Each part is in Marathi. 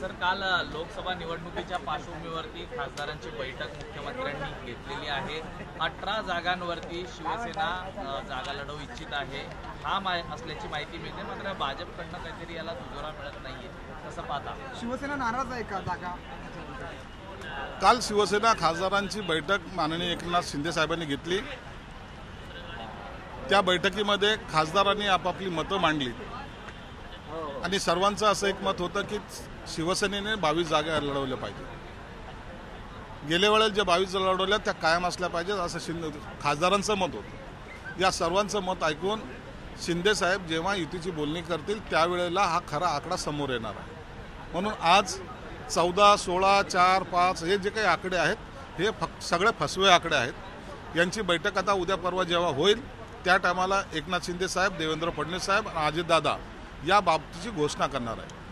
सर, काल लोकसभा निवडणुकीच्या पार्श्वभूमीवरती खासदारांची बैठक मुख्यमंत्र्यांनी घेतलेली आहे। 18 जागांवरती शिवसेना जागा लढवू इच्छित आहे असल्याची माहिती मिळते। मात्र भाजपकडनं काहीतरी याला दुजोरा मिळत नाहीये, कसं पाहता? शिवसेना नाराज आहे का जागा? काल शिवसेना खासदारांची बैठक माननीय एकनाथ शिंदे साहेबांनी घेतली। त्या बैठकीमध्ये खासदारांनी आपापली मतं मांडली आणि सर्वांचं असं एक मत होतं की शिवसेनेने 22 जागा लढवल्या पाहिजे। गेल्या वेळेला ज्या 22 लढवल्या त्या कायम असल्या पाहिजेत असं खासदारांचं मत होतं। या सर्वांचं मत ऐकून शिंदे साहेब जेव्हा युतीची बोलणी करतील त्यावेळेला हा खरा आकडा समोर येणार आहे। म्हणून आज 14, 16, 4, 5 हे जे काही आकडे आहेत हे सगळे फसवे आकडे आहेत। यांची बैठक आता उद्या परवा जेव्हा होईल त्या टायमाला एकनाथ शिंदे साहेब, देवेंद्र फडणवीस साहेब आणि अजितदादा या बाबतीची घोषणा करणार आहे।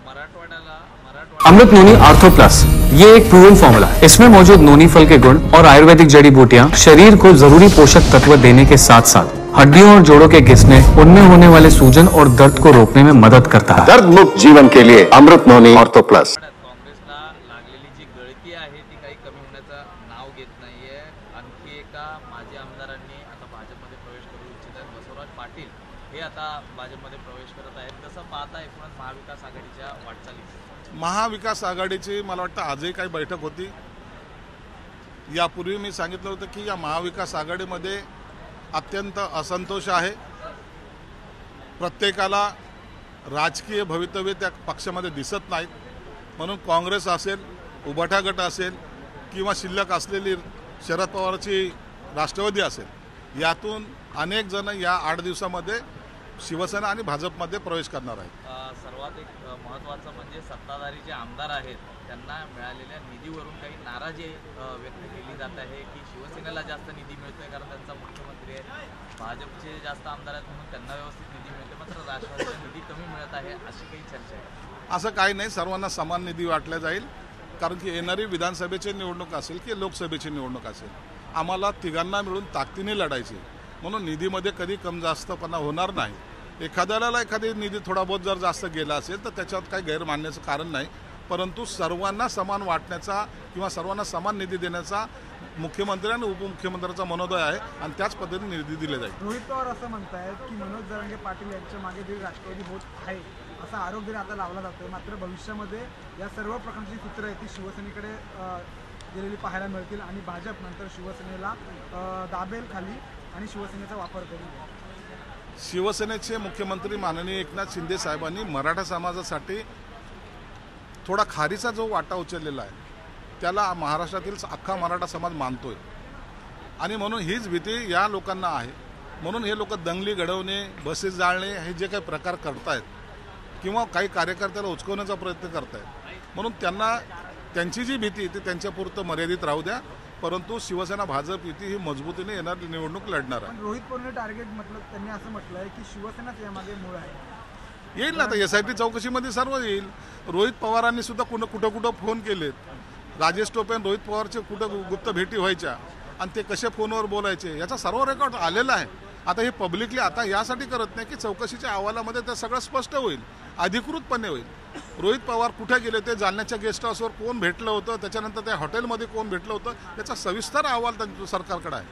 अमृत नोनी आर्थो प्लस, ये एक प्रूवन फॉर्मूला है। इसमें मौजूद नोनी फल के गुण और आयुर्वेदिक जड़ी बूटियां शरीर को जरूरी पोषक तत्व देने के साथ साथ हड्डियों और जोड़ों के घिसने, उनमें होने वाले सूजन और दर्द को रोकने में मदद करता है। दर्द मुक्त जीवन के लिए अमृत नोनी आर्थो प्लस। काँग्रेसला लागलेली जी गळती आहे ती काही कमी होण्याचं नाव घेत नाहीये। आणखी एका माजी आमदारांनी आता भाजपमध्ये प्रवेश करू इच्छित आहेत, बसवराज पाटील हे आता भाजपमध्ये प्रवेश करत आहेत। कसं पाहता एकूणच महाविकास आघाडीच्या वाटचाली? महाविकास आघाडीची मला वाटतं आजही काही बैठक होती। यापूर्वी मी सांगितलं होतं की या महाविकास आघाडीमध्ये अत्यंत असंतोष आहे। प्रत्येकाला राजकीय भवितव्य त्या पक्षामध्ये दिसत नाहीत। म्हणून काँग्रेस असेल, उभाटा गट असेल किंवा शिल्लक असलेली शरद पवारची राष्ट्रवादी असेल, यातून अनेक जण या 8 दिवसामध्ये शिवसेना आणि भाजपमध्ये प्रवेश करणार आहेत। सर्वात एक महत्त्वाचं म्हणजे सत्ताधारी जे आमदार आहेत त्यांना मिळालेल्या निधीवरून काही नाराजी व्यक्त केली जात आहे की शिवसेनेला जास्त निधी मिळतोय कारण त्यांचा मुख्यमंत्री आहे, भाजपचे जास्त आमदार आहेत म्हणून त्यांना व्यवस्थित निधी मिळते, मात्र राष्ट्रवादीला निधी कमी मिळत आहे अशी काही चर्चा आहे। असं काही नाही, सर्वांना समान निधी वाटला जाईल। कारण की येणारी विधानसभेची निवडणूक असेल की लोकसभेची निवडणूक असेल, आम्हाला तिघांना मिळून ताकदीने लढायची, म्हणून निधीमध्ये कधी कम जास्तपणा होणार नाही। एखाद्याला एखादी निधी थोडा बहुत जर जास्त गेला असेल तर त्याच्यात काही गैर मानण्याचं कारण नाही, परंतु सर्वांना समान वाटण्याचा किंवा सर्वांना समान निधी देण्याचा मुख्यमंत्री आणि उपमुख्यमंत्र्यांचा मनोदय आहे आणि त्याच पद्धतीने निधी दिले जाईल। रोहित पवार असं म्हणतायत की मनोज जरांगे पाटील यांच्या मागे जे राष्ट्रवादी होत आहे असा आरोप जरी आता लावला जातोय, मात्र भविष्यामध्ये या सर्व प्रकारची सूत्र आहेत ती शिवसेनेकडे गेलेली पाहायला मिळतील आणि भाजप नंतर शिवसेनेला दाबेल खाली आणि शिवसेनेचा वापर करेल। शिवसेनेचे मुख्यमंत्री माननीय एकनाथ शिंदे साहेबांनी मराठा समाजासाठी थोडा खारीचा जो वाटा उचललेला आहे त्याला महाराष्ट्रातील अख्खा मराठा समाज मानतोय आणि म्हणून हीच भीती या लोकांना आहे। म्हणून हे लोक दंगली घडवणे, बसेस जाळणे हे जे काही प्रकार करतायत किंवा काही कार्यकर्त्याला उचकवण्याचा प्रयत्न करतायत, म्हणून त्यांना त्यांची जी भीती ती त्यांच्यापुरतं मर्यादित राहू द्या, परंतु शिवसेना भाजप युती ही मजबूतीने येणार निवडणूक लढणार आहे। रोहित पवारने टार्गेट त्यांनी असं म्हटलंय की शिवसेनाच यामागे मूळ आहे। येईल ना, आता SIT चौकशीमध्ये सर्व येईल। रोहित पवारांनी सुद्धा कुठं फोन केलेत, राजेश टोपे आणि रोहित पवारचे कुठं गुप्त भेटी व्हायच्या आणि ते कसे फोनवर बोलायचे याचा सर्व रेकॉर्ड आलेला आहे। आता हे पब्लिकली आता यासाठी करत नाही की चौकशीच्या अहवालामध्ये ते सगळं स्पष्ट होईल, अधिकृतपणे होईल। रोहित पवार कुठे गेले ते, जालन्याच्या गेस्ट हाऊसवर कोण भेटलं होतं, त्याच्यानंतर त्या हॉटेलमध्ये कोण भेटलं होतं याचा सविस्तर अहवाल सरकारकडे आहे।